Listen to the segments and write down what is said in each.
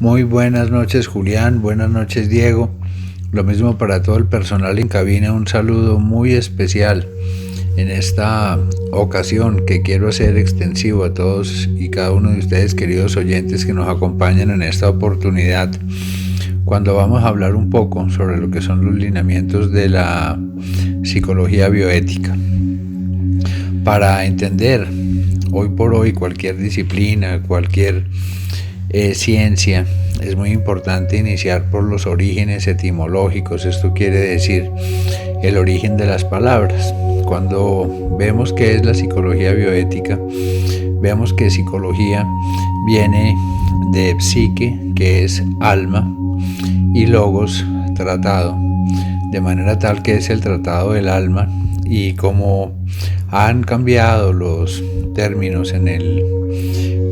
Muy buenas noches, Julián, buenas noches, Diego. Lo mismo para todo el personal en cabina, un saludo muy especial en esta ocasión que quiero hacer extensivo a todos y cada uno de ustedes, queridos oyentes que nos acompañan en esta oportunidad, cuando vamos a hablar un poco sobre lo que son los lineamientos de la psicología bioética. Para entender hoy por hoy cualquier disciplina, cualquier ciencia, es muy importante iniciar por los orígenes etimológicos. Esto quiere decir el origen de las palabras. Cuando vemos qué es la psicología bioética, vemos que psicología viene de psique, que es alma, y logos, tratado, de manera tal que es el tratado del alma. Y como han cambiado los términos en el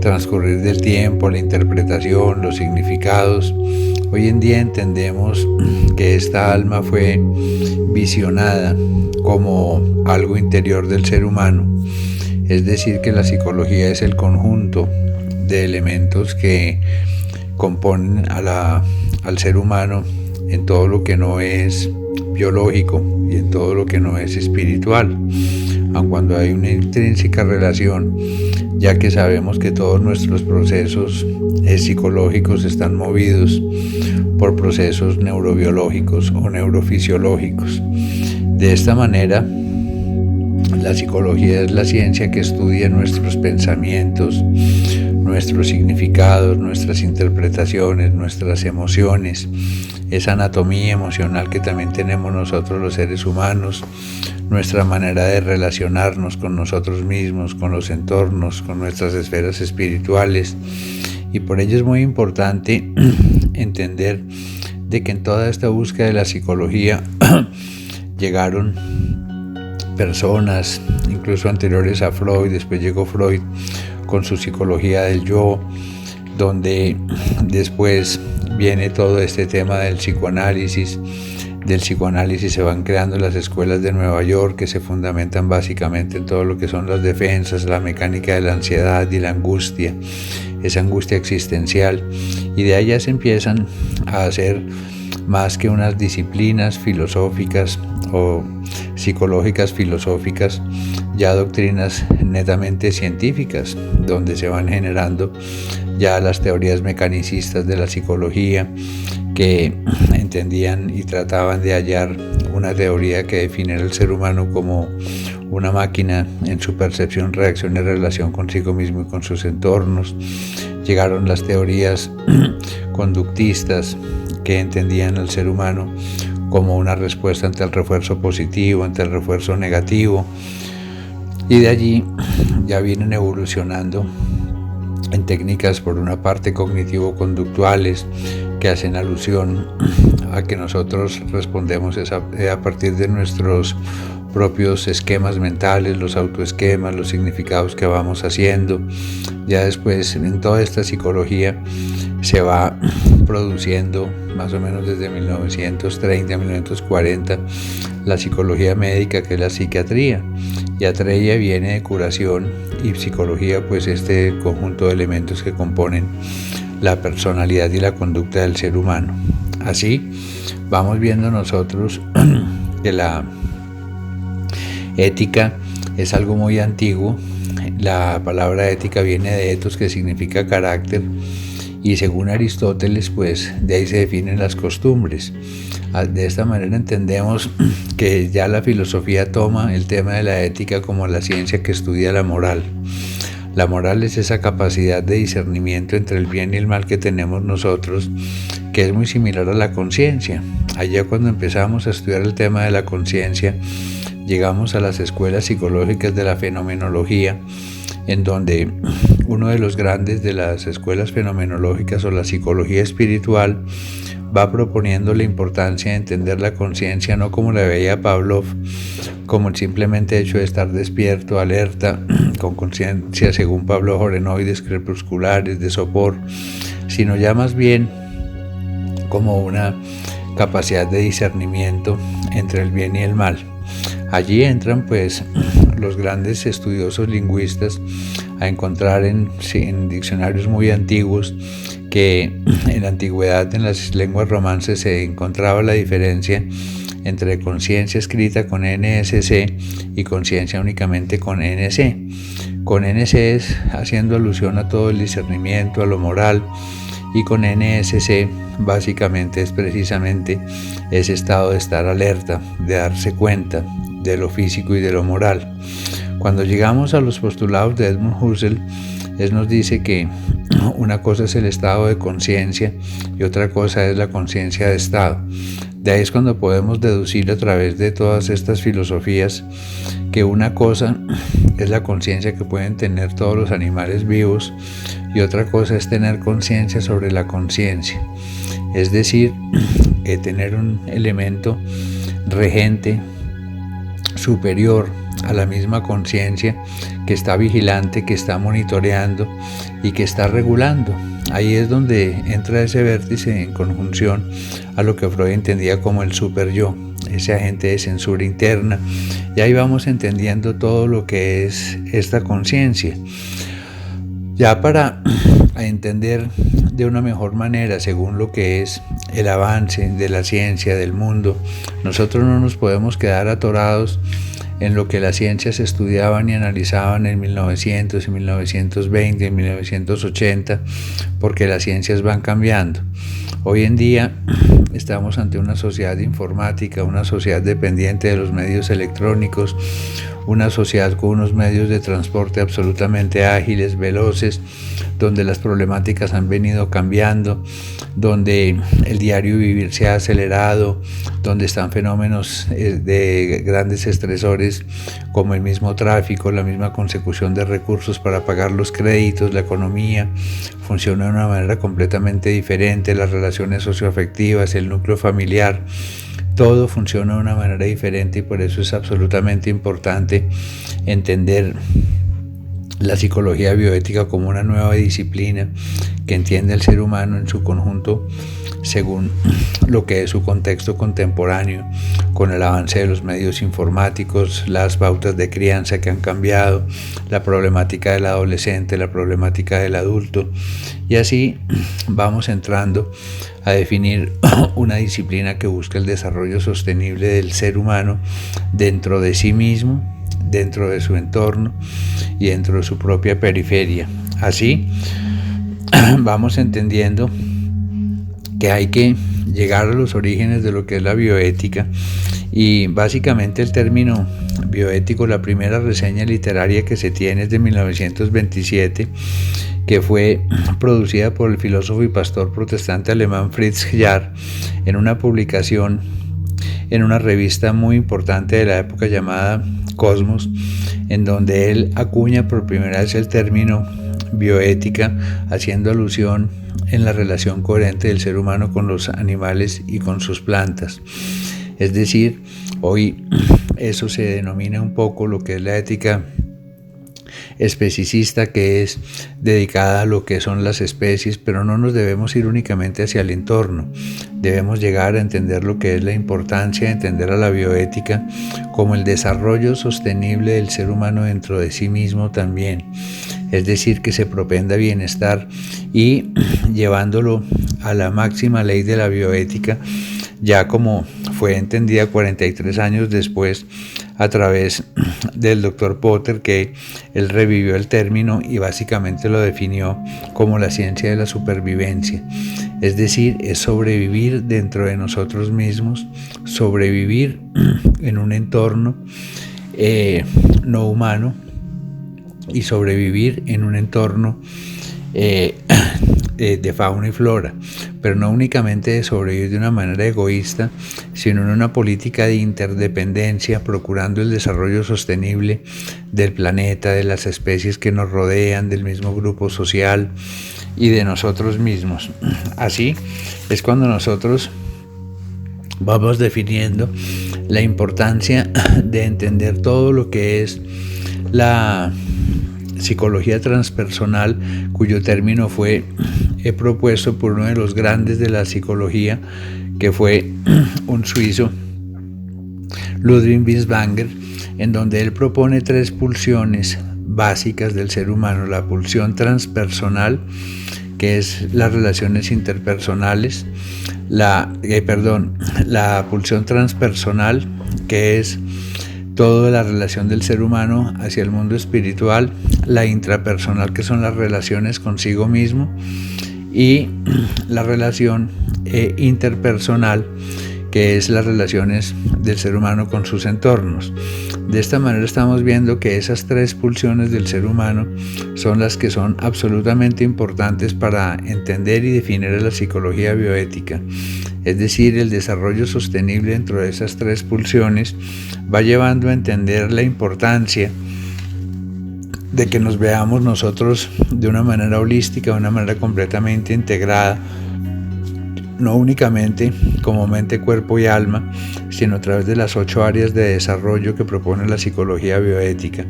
transcurrir del tiempo, la interpretación, los significados, hoy en día entendemos que esta alma fue visionada como algo interior del ser humano, es decir, que la psicología es el conjunto de elementos que componen al ser humano en todo lo que no es biológico y en todo lo que no es espiritual, aun cuando hay una intrínseca relación, ya que sabemos que todos nuestros procesos psicológicos están movidos por procesos neurobiológicos o neurofisiológicos. De esta manera, la psicología es la ciencia que estudia nuestros pensamientos, nuestros significados, nuestras interpretaciones, nuestras emociones, esa anatomía emocional que también tenemos nosotros los seres humanos, nuestra manera de relacionarnos con nosotros mismos, con los entornos, con nuestras esferas espirituales. Y por ello es muy importante entender de que en toda esta búsqueda de la psicología llegaron personas, incluso anteriores a Freud. Después llegó Freud con su psicología del yo, donde después viene todo este tema del psicoanálisis. Del psicoanálisis se van creando las escuelas de Nueva York, que se fundamentan básicamente en todo lo que son las defensas, la mecánica de la ansiedad y la angustia, esa angustia existencial, y de ahí ya se empiezan a hacer más que unas disciplinas filosóficas o psicológicas filosóficas, ya doctrinas netamente científicas, donde se van generando ya las teorías mecanicistas de la psicología, que entendían y trataban de hallar una teoría que definiera al ser humano como una máquina en su percepción, reacción y relación consigo mismo y con sus entornos. Llegaron las teorías conductistas, que entendían al ser humano como una respuesta ante el refuerzo positivo, ante el refuerzo negativo, y de allí ya vienen evolucionando en técnicas, por una parte, cognitivo-conductuales, que hacen alusión a que nosotros respondemos a partir de nuestros propios esquemas mentales, los autoesquemas, los significados que vamos haciendo. Ya después, en toda esta psicología se va produciendo, más o menos desde 1930 a 1940, la psicología médica, que es la psiquiatría. Iatreia viene de curación, y psicología, pues este conjunto de elementos que componen la personalidad y la conducta del ser humano. Así vamos viendo nosotros que la ética es algo muy antiguo. La palabra ética viene de ethos, que significa carácter, y según Aristóteles, pues de ahí se definen las costumbres. De esta manera entendemos que ya la filosofía toma el tema de la ética como la ciencia que estudia la moral. La moral es esa capacidad de discernimiento entre el bien y el mal que tenemos nosotros, que es muy similar a la conciencia. Allá, cuando empezamos a estudiar el tema de la conciencia, llegamos a las escuelas psicológicas de la fenomenología, en donde uno de los grandes de las escuelas fenomenológicas, o la psicología espiritual, va proponiendo la importancia de entender la conciencia no como la veía Pavlov, como el simplemente hecho de estar despierto, alerta, con conciencia según Pablo Jorenoides, crepusculares, de sopor, sino ya más bien como una capacidad de discernimiento entre el bien y el mal. Allí entran pues los grandes estudiosos lingüistas a encontrar en diccionarios muy antiguos que en la antigüedad en las lenguas romances se encontraba la diferencia entre conciencia escrita con NSC y conciencia únicamente con NC. Con NC es haciendo alusión a todo el discernimiento, a lo moral, y con NSC básicamente es precisamente ese estado de estar alerta, de darse cuenta de lo físico y de lo moral. Cuando llegamos a los postulados de Edmund Husserl, él nos dice que una cosa es el estado de conciencia y otra cosa es la conciencia de estado. De ahí es cuando podemos deducir a través de todas estas filosofías que una cosa es la conciencia que pueden tener todos los animales vivos y otra cosa es tener conciencia sobre la conciencia. Es decir, tener un elemento regente superior a la misma conciencia que está vigilante, que está monitoreando y que está regulando. Ahí es donde entra ese vértice en conjunción a lo que Freud entendía como el super yo, ese agente de censura interna, y ahí vamos entendiendo todo lo que es esta conciencia. Ya para entender de una mejor manera, según lo que es el avance de la ciencia, del mundo, nosotros no nos podemos quedar atorados en lo que las ciencias estudiaban y analizaban en 1900, en 1920, en 1980, porque las ciencias van cambiando. Hoy en día estamos ante una sociedad informática, una sociedad dependiente de los medios electrónicos, una sociedad con unos medios de transporte absolutamente ágiles, veloces, donde las problemáticas han venido cambiando, donde el diario vivir se ha acelerado, donde están fenómenos de grandes estresores como el mismo tráfico, la misma consecución de recursos para pagar los créditos, la economía funciona de una manera completamente diferente, las relaciones socioafectivas, el núcleo familiar, todo funciona de una manera diferente y por eso es absolutamente importante entender la psicología bioética como una nueva disciplina que entiende al ser humano en su conjunto según lo que es su contexto contemporáneo, con el avance de los medios informáticos, las pautas de crianza que han cambiado, la problemática del adolescente, la problemática del adulto, y así vamos entrando a definir una disciplina que busca el desarrollo sostenible del ser humano dentro de sí mismo, dentro de su entorno y dentro de su propia periferia. Así vamos entendiendo que hay que llegar a los orígenes de lo que es la bioética, y básicamente el término bioético, la primera reseña literaria que se tiene es de 1927, que fue producida por el filósofo y pastor protestante alemán Fritz Jarr en una publicación en una revista muy importante de la época llamada Cosmos, en donde él acuña por primera vez el término bioética, haciendo alusión en la relación coherente del ser humano con los animales y con sus plantas. Es decir, hoy eso se denomina un poco lo que es la ética especicista, que es dedicada a lo que son las especies, pero no nos debemos ir únicamente hacia el entorno. Debemos llegar a entender lo que es la importancia de entender a la bioética como el desarrollo sostenible del ser humano dentro de sí mismo también. Es decir, que se propenda bienestar y llevándolo a la máxima ley de la bioética, ya como fue entendida 43 años después a través del Dr. Potter, que él revivió el término y básicamente lo definió como la ciencia de la supervivencia. Es decir, es sobrevivir dentro de nosotros mismos, sobrevivir en un entorno no humano y sobrevivir en un entorno de fauna y flora, pero no únicamente de sobrevivir de una manera egoísta, sino en una política de interdependencia, procurando el desarrollo sostenible del planeta, de las especies que nos rodean, del mismo grupo social y de nosotros mismos. Así es cuando nosotros vamos definiendo la importancia de entender todo lo que es la psicología transpersonal, cuyo término fue propuesto por uno de los grandes de la psicología, que fue un suizo, Ludwig Binswanger, en donde él propone 3 pulsiones básicas del ser humano: la pulsión transpersonal, que es las relaciones interpersonales, la pulsión transpersonal, que es toda la relación del ser humano hacia el mundo espiritual, la intrapersonal, que son las relaciones consigo mismo, y la relación interpersonal, que es las relaciones del ser humano con sus entornos. De esta manera estamos viendo que esas tres pulsiones del ser humano son las que son absolutamente importantes para entender y definir la psicología bioética. Es decir, el desarrollo sostenible dentro de esas tres pulsiones va llevando a entender la importancia de que nos veamos nosotros de una manera holística, de una manera completamente integrada, no únicamente como mente, cuerpo y alma, sino a través de las 8 áreas de desarrollo que propone la psicología bioética.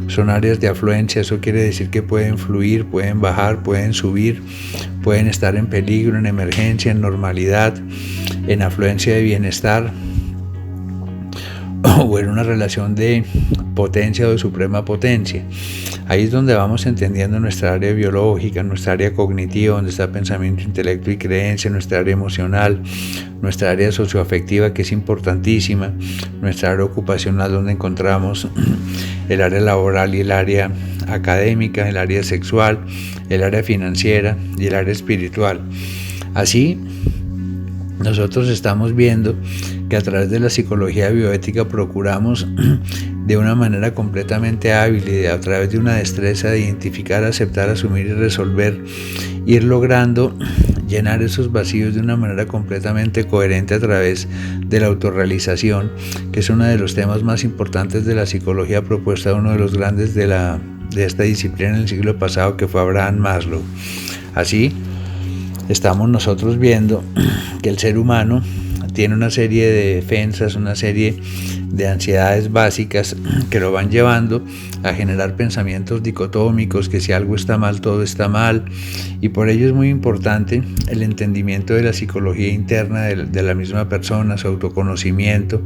Son áreas de afluencia, eso quiere decir que pueden fluir, pueden bajar, pueden subir, pueden estar en peligro, en emergencia, en normalidad, en afluencia de bienestar, o en una relación de potencia o de suprema potencia. Ahí es donde vamos entendiendo nuestra área biológica, nuestra área cognitiva, donde está pensamiento, intelecto y creencia, nuestra área emocional, nuestra área socioafectiva, que es importantísima, nuestra área ocupacional, donde encontramos el área laboral y el área académica, el área sexual, el área financiera y el área espiritual. Así, nosotros estamos viendo que a través de la psicología bioética procuramos de una manera completamente hábil y a través de una destreza de identificar, aceptar, asumir y resolver, ir logrando llenar esos vacíos de una manera completamente coherente a través de la autorrealización, que es uno de los temas más importantes de la psicología propuesta de uno de los grandes de esta disciplina en el siglo pasado, que fue Abraham Maslow. Así, estamos nosotros viendo que el ser humano tiene una serie de defensas, una serie de ansiedades básicas que lo van llevando a generar pensamientos dicotómicos, que si algo está mal, todo está mal, y por ello es muy importante el entendimiento de la psicología interna de la misma persona, su autoconocimiento,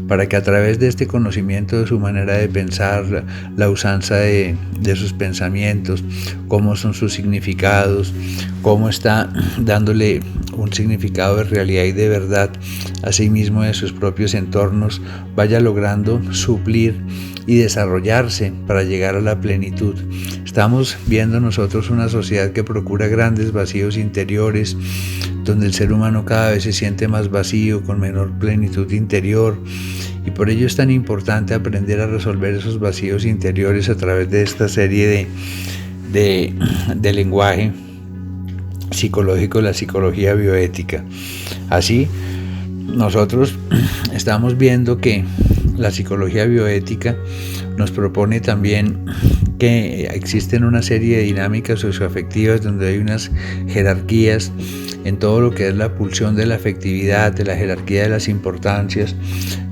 para que a través de este conocimiento de su manera de pensar, la usanza de sus pensamientos, cómo son sus significados, cómo está dándole un significado de realidad y de verdad a sí mismo, de sus propios entornos, vaya logrando suplir y desarrollarse para llegar a la plenitud. Estamos viendo nosotros una sociedad que procura grandes vacíos interiores, donde el ser humano cada vez se siente más vacío, con menor plenitud interior, y por ello es tan importante aprender a resolver esos vacíos interiores a través de esta serie de lenguaje psicológico, la psicología bioética. Así, nosotros estamos viendo que la psicología bioética nos propone también que existen una serie de dinámicas socioafectivas donde hay unas jerarquías en todo lo que es la pulsión de la afectividad, de la jerarquía de las importancias,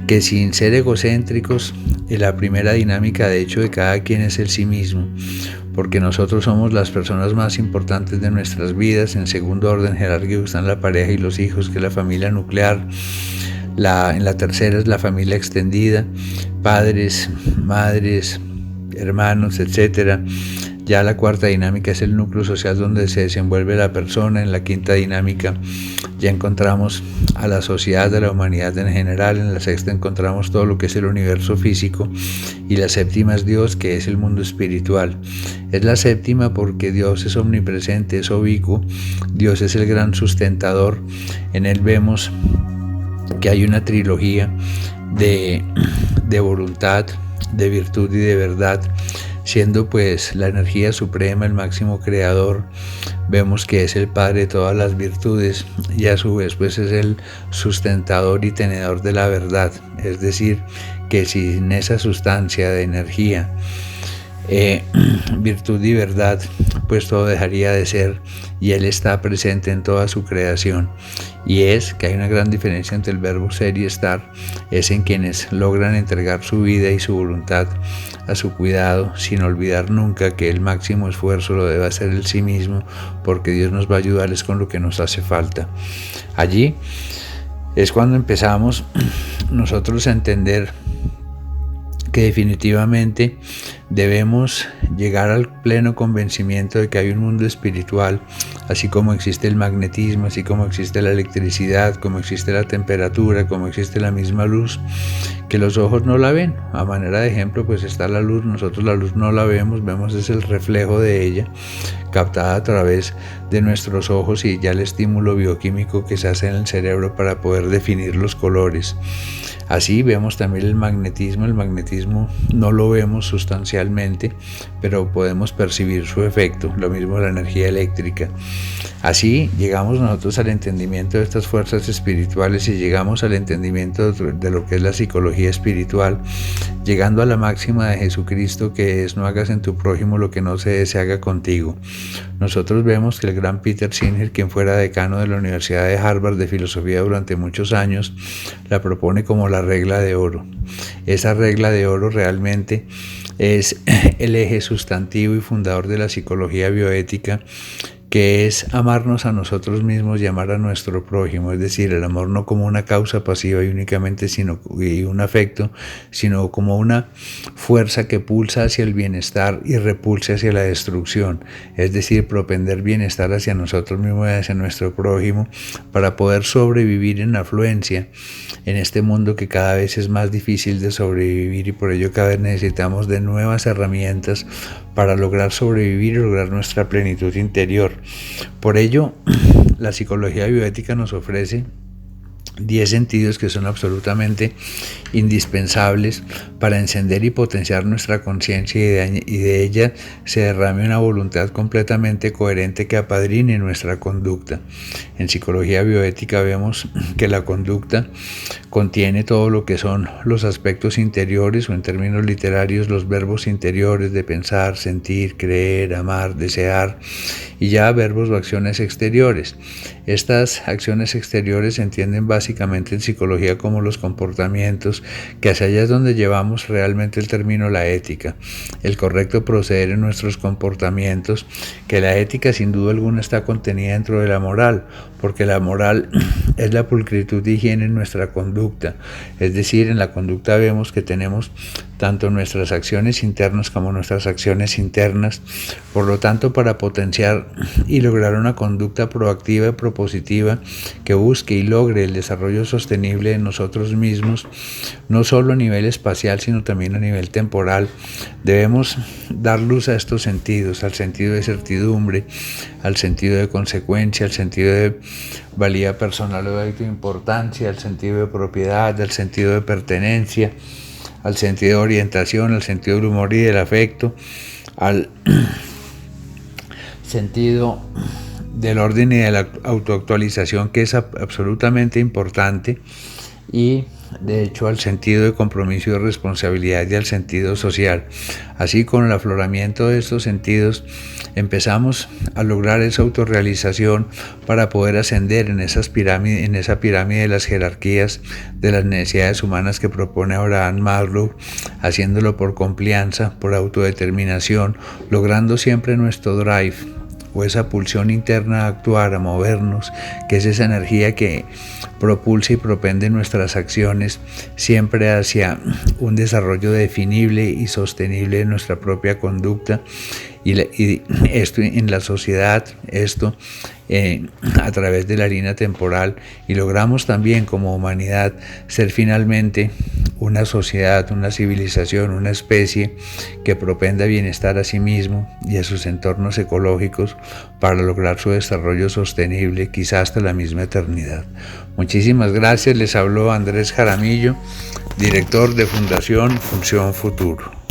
que sin ser egocéntricos, la primera dinámica de hecho de cada quien es el sí mismo, porque nosotros somos las personas más importantes de nuestras vidas. En segundo orden jerárquico están la pareja y los hijos, que es la familia nuclear. En la tercera es la familia extendida, padres, madres, hermanos, etc. Ya la cuarta dinámica es el núcleo social donde se desenvuelve la persona. En la quinta dinámica ya encontramos a la sociedad, a la humanidad en general. En la sexta encontramos todo lo que es el universo físico, y la séptima es Dios, que es el mundo espiritual. Es la séptima porque Dios es omnipresente, es ubicuo, Dios es el gran sustentador. En Él vemos que hay una trilogía de voluntad, de virtud y de verdad, siendo pues la energía suprema, el máximo creador. Vemos que es el Padre de todas las virtudes, y a su vez pues es el sustentador y tenedor de la verdad. Es decir, que sin esa sustancia de energía, virtud y verdad, pues todo dejaría de ser, y Él está presente en toda su creación. Y es que hay una gran diferencia entre el verbo ser y estar, es en quienes logran entregar su vida y su voluntad a su cuidado, sin olvidar nunca que el máximo esfuerzo lo debe hacer el sí mismo, porque Dios nos va a ayudarles con lo que nos hace falta. Allí es cuando empezamos nosotros a entender que definitivamente debemos llegar al pleno convencimiento de que hay un mundo espiritual, así como existe el magnetismo, así como existe la electricidad, como existe la temperatura, como existe la misma luz, que los ojos no la ven. A manera de ejemplo, pues está la luz, nosotros la luz no la vemos es el reflejo de ella, captada a través de nuestros ojos y ya el estímulo bioquímico que se hace en el cerebro para poder definir los colores. Así vemos también el magnetismo no lo vemos sustancialmente, pero podemos percibir su efecto, lo mismo la energía eléctrica. Así llegamos nosotros al entendimiento de estas fuerzas espirituales y llegamos al entendimiento de lo que es la psicología espiritual, llegando a la máxima de Jesucristo, que es: no hagas en tu prójimo lo que no se haga contigo. Nosotros vemos que el gran Peter Singer, quien fuera decano de la Universidad de Harvard de filosofía durante muchos años, la propone como la regla de oro. Esa regla de oro realmente es el eje sustantivo y fundador de la psicología bioética, que es amarnos a nosotros mismos y amar a nuestro prójimo, es decir, el amor no como una causa pasiva y únicamente y un afecto, sino como una fuerza que pulsa hacia el bienestar y repulsa hacia la destrucción, es decir, propender bienestar hacia nosotros mismos y hacia nuestro prójimo para poder sobrevivir en afluencia en este mundo que cada vez es más difícil de sobrevivir, y por ello cada vez necesitamos de nuevas herramientas para lograr sobrevivir y lograr nuestra plenitud interior. Por ello, la psicología bioética nos ofrece 10 sentidos que son absolutamente indispensables para encender y potenciar nuestra conciencia, y de ella se derrame una voluntad completamente coherente que apadrine nuestra conducta. En psicología bioética vemos que la conducta contiene todo lo que son los aspectos interiores, o en términos literarios, los verbos interiores de pensar, sentir, creer, amar, desear, y ya verbos o acciones exteriores. Estas acciones exteriores se entienden básicamente en psicología como los comportamientos, que hacia allá es donde llevamos realmente el término la ética, el correcto proceder en nuestros comportamientos, que la ética sin duda alguna está contenida dentro de la moral, porque la moral es la pulcritud y higiene en nuestra conducta, es decir, en la conducta vemos que tenemos tanto nuestras acciones internas como nuestras acciones internas. Por lo tanto, para potenciar y lograr una conducta proactiva y propositiva que busque y logre el desarrollo sostenible de nosotros mismos, no solo a nivel espacial, sino también a nivel temporal, debemos dar luz a estos sentidos, al sentido de certidumbre, al sentido de consecuencia, al sentido de valía personal o de importancia, al sentido de propiedad, al sentido de pertenencia, al sentido de orientación, al sentido del humor y del afecto, al sentido del orden y de la autoactualización, que es absolutamente importante, y de hecho al sentido de compromiso y de responsabilidad, y al sentido social. Así, con el afloramiento de estos sentidos empezamos a lograr esa autorrealización para poder ascender en esa pirámide de las jerarquías de las necesidades humanas que propone Abraham Maslow, haciéndolo por complianza, por autodeterminación, logrando siempre nuestro drive, o esa pulsión interna a actuar, a movernos, que es esa energía que propulsa y propende nuestras acciones siempre hacia un desarrollo definible y sostenible de nuestra propia conducta, y esto en la sociedad, esto a través de la línea temporal, y logramos también como humanidad ser finalmente una sociedad, una civilización, una especie que propenda bienestar a sí mismo y a sus entornos ecológicos para lograr su desarrollo sostenible, quizá hasta la misma eternidad. Muchísimas gracias. Les habló Andrés Jaramillo, director de Fundación Función Futuro.